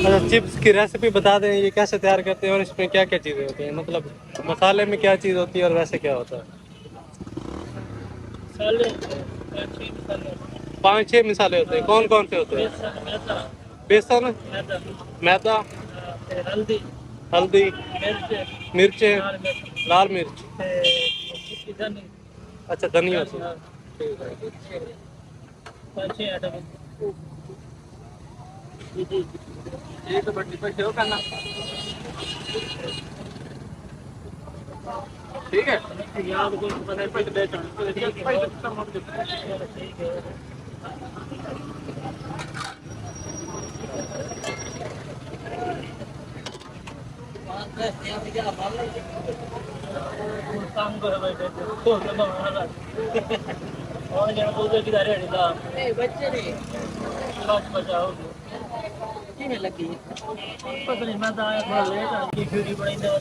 अच्छा, चिप्स की रेसिपी बता दें, ये कैसे तैयार करते हैं और इसमें क्या क्या चीज़ें होती हैं, मतलब मसाले में क्या चीज़ होती है और वैसे क्या होता है? पाँच छः मसाले होते हैं, कौन कौन से होते हैं? बेसन, मैदा, हल्दी, हल्दी, मिर्चें, लाल मिर्च, अच्छा धनिया से। एक बट्टी पर शेव करना, ठीक है। यार कोई पता नहीं दे काम करो भाई, और क्या बोलते किधर है ढीला बच्चे नहीं बचाओ में लगी पता नहीं। मैं तो आया थोड़ा लेट आ, की ड्यूटी बड़ी दवा